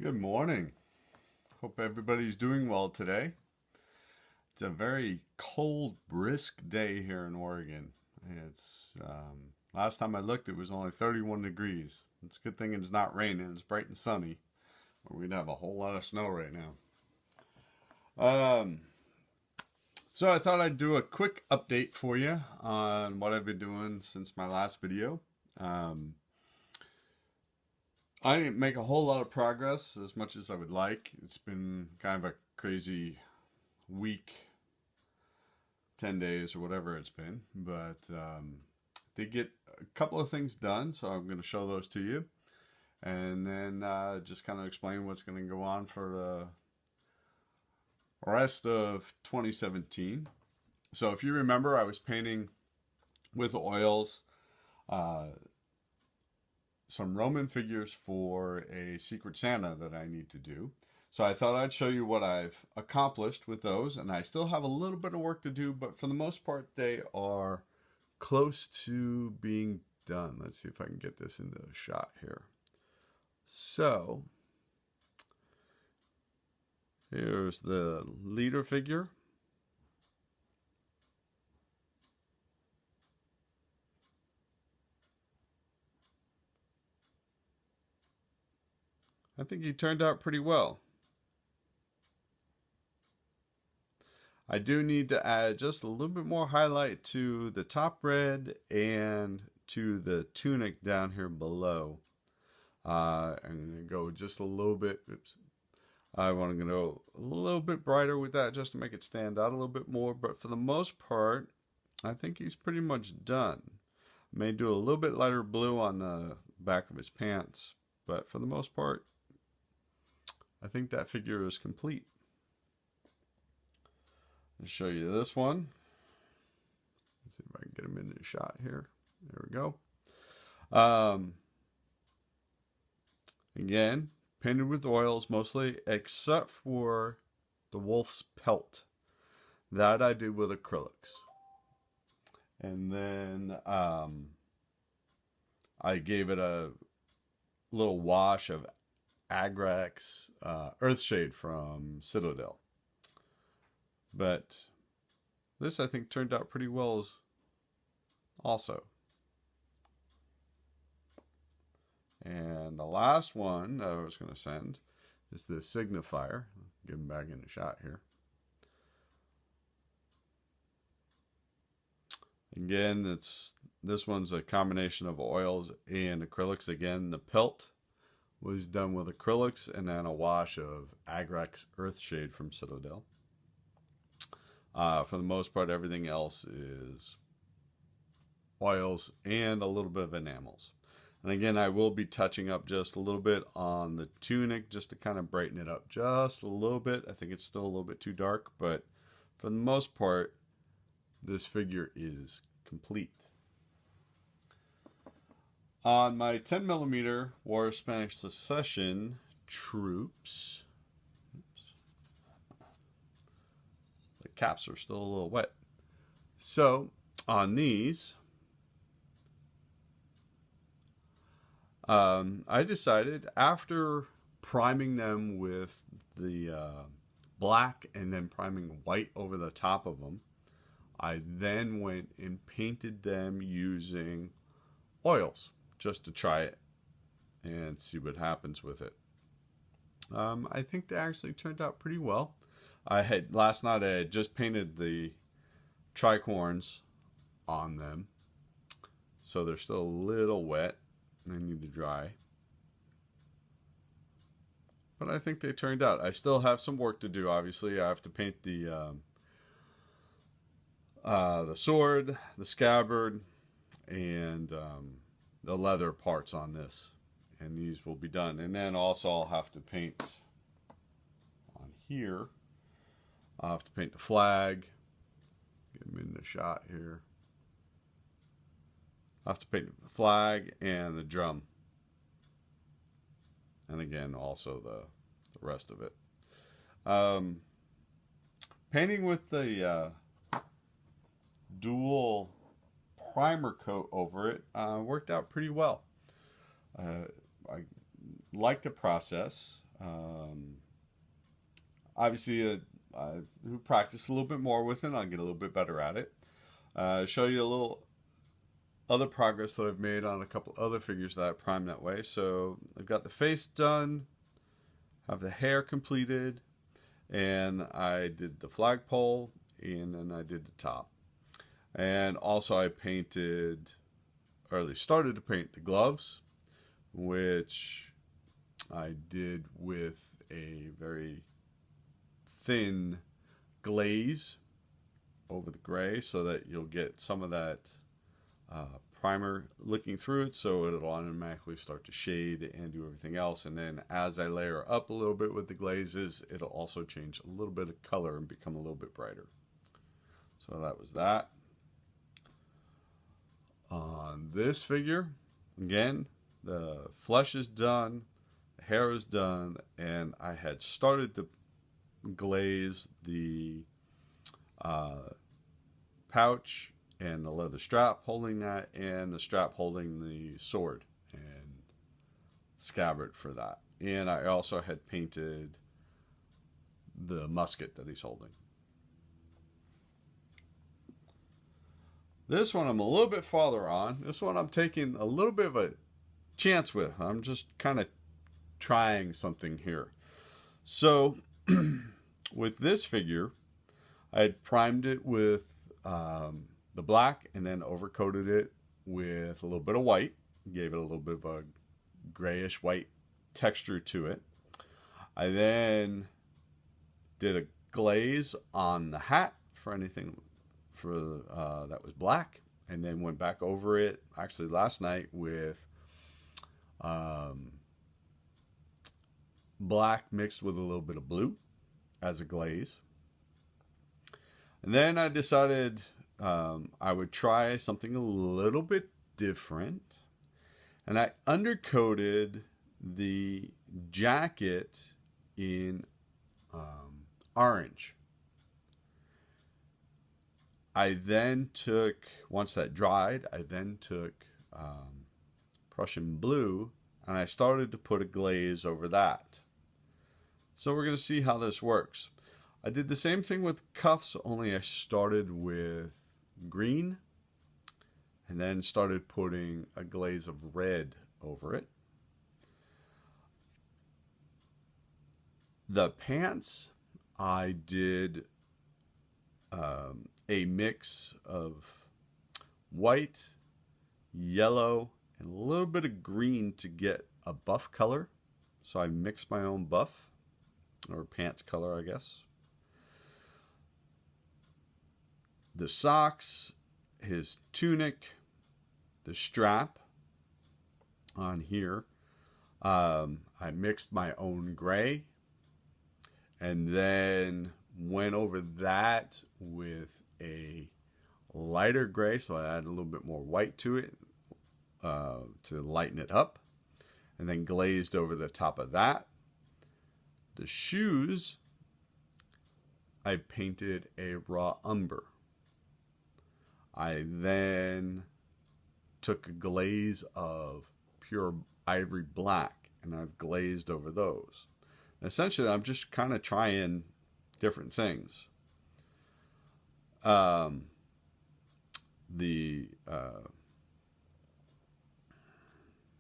Good morning. Hope everybody's doing well today. It's a very cold, brisk day here in Oregon. It's last time I looked, it was only 31 degrees. It's a good thing it's not raining. It's bright and sunny, or we'd have a whole lot of snow right now. So I thought I'd do a quick update for you on what I've been doing since my last video. I didn't make a whole lot of progress as much as I would like. It's been kind of a crazy week, 10 days or whatever it's been. But did get a couple of things done, so I'm going to show those to you. And then just kind of explain what's going to go on for the rest of 2017. So if you remember, I was painting with oils some Roman figures for a Secret Santa that I need to do. So I thought I'd show you what I've accomplished with those, and I still have a little bit of work to do, but for the most part they are close to being done. Let's see if I can get this into a shot here. So here's the leader figure. I think he turned out pretty well. I do need to add just a little bit more highlight to the top red and to the tunic down here below. I'm going to go just a little bit. Oops. I want to go a little bit brighter with that just to make it stand out a little bit more. But for the most part, I think he's pretty much done. I may do a little bit lighter blue on the back of his pants, but for the most part, I think that figure is complete. I'll show you this one. Let's see if I can get him in the shot here. There we go. Again, painted with oils mostly, except for the wolf's pelt. That I did with acrylics. And then I gave it a little wash of Agrax Earthshade from Citadel. But this I think turned out pretty well also. And the last one that I was going to send is the Signifier. Get him back in the shot here. Again, this one's a combination of oils and acrylics. Again, the pelt was done with acrylics and then a wash of Agrax Earthshade from Citadel. For the most part, everything else is oils and a little bit of enamels. And again, I will be touching up just a little bit on the tunic just to kind of brighten it up just a little bit. I think it's still a little bit too dark, but for the most part, this figure is complete. On my 10mm War of Spanish Succession troops, the caps are still a little wet. So on these, I decided after priming them with the black and then priming white over the top of them, I then went and painted them using oils just to try it and see what happens with it. I think they actually turned out pretty well. Last night I had just painted the tricorns on them, so they're still a little wet. They need to dry. But I think they turned out. I still have some work to do, obviously. I have to paint the sword, the scabbard, and the leather parts on this. And these will be done. And then also I'll have to paint on here. I'll have to paint the flag. Get them in the shot here. I'll have to paint the flag and the drum. And again, also the rest of it. Painting with the dual primer coat over it worked out pretty well. I like the process. Um, Obviously, I practice a little bit more with it. I'll get a little bit better at it. Show you a little other progress that I've made on a couple other figures that I primed that way. So I've got the face done, have the hair completed, and I did the flagpole, and then I did the top. And also I painted, or at least started to paint the gloves, which I did with a very thin glaze over the gray so that you'll get some of that primer looking through it, so it'll automatically start to shade and do everything else. And then as I layer up a little bit with the glazes, it'll also change a little bit of color and become a little bit brighter. So that was that. On this figure, again, the flesh is done, the hair is done, and I had started to glaze the pouch and the leather strap holding that, and the strap holding the sword and scabbard for that. And I also had painted the musket that he's holding. This one I'm a little bit farther on. This one I'm taking a little bit of a chance with. I'm just kind of trying something here. So with this figure, I had primed it with the black and then overcoated it with a little bit of white. Gave it a little bit of a grayish white texture to it. I then did a glaze on the hat for anything that was black, and then went back over it actually last night with black mixed with a little bit of blue as a glaze. And then I decided I would try something a little bit different, and I undercoated the jacket in orange. I then took, once that dried, I then took Prussian blue, and I started to put a glaze over that. So we're going to see how this works. I did the same thing with cuffs, only I started with green and then started putting a glaze of red over it. The pants, I did a mix of white, yellow, and a little bit of green to get a buff color. So I mixed my own buff, or pants color, I guess. The socks, his tunic, the strap on here, I mixed my own gray, and then went over that with a lighter gray, so I added a little bit more white to it to lighten it up, and then glazed over the top of that. The shoes, I painted a raw umber. I then took a glaze of pure ivory black, and I've glazed over those. Essentially, I'm just kind of trying different things. I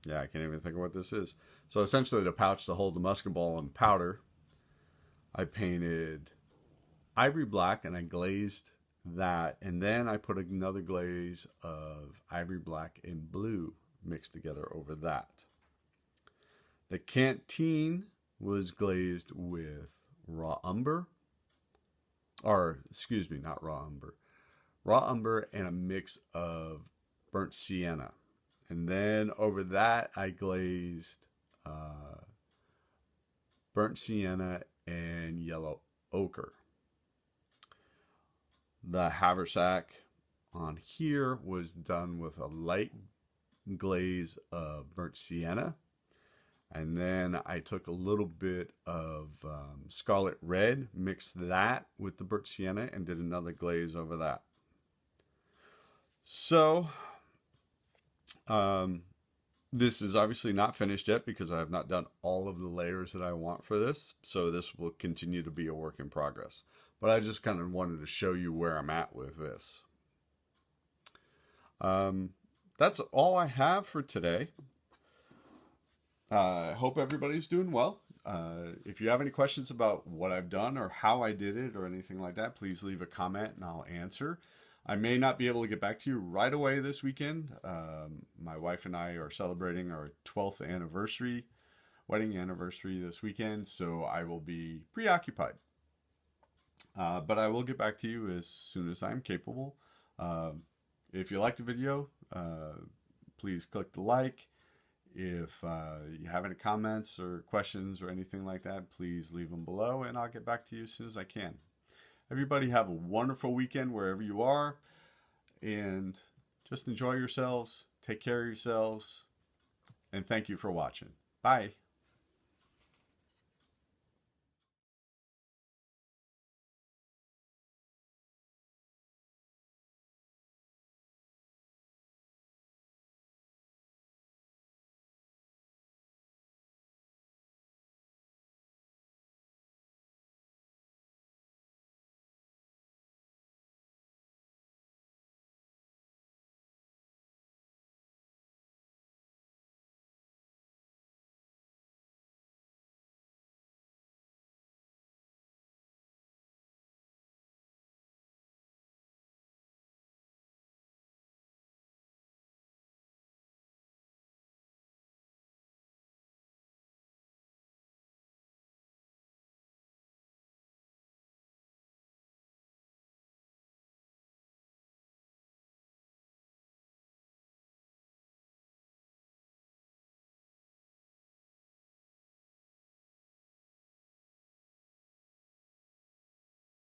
can't even think of what this is. So essentially, the pouch to hold the musket ball and powder, I painted ivory black, and I glazed that, and then I put another glaze of ivory black and blue mixed together over that. The canteen was glazed with raw umber, or excuse me, not raw umber, raw umber and a mix of burnt sienna. And then over that, I glazed burnt sienna and yellow ochre. The haversack on here was done with a light glaze of burnt sienna. And then I took a little bit of scarlet red, mixed that with the burnt sienna, and did another glaze over that. So, This is obviously not finished yet because I have not done all of the layers that I want for this. So this will continue to be a work in progress. But I just kind of wanted to show you where I'm at with this. That's all I have for today. I hope everybody's doing well. If you have any questions about what I've done or how I did it or anything like that, please leave a comment and I'll answer. I may not be able to get back to you right away this weekend. My wife and I are celebrating our 12th anniversary, wedding anniversary this weekend, so I will be preoccupied. But I will get back to you as soon as I'm capable. If you liked the video, please click the like. If you have any comments or questions or anything like that, please leave them below and I'll get back to you as soon as I can. Everybody have a wonderful weekend wherever you are, and just enjoy yourselves, take care of yourselves, and thank you for watching. Bye.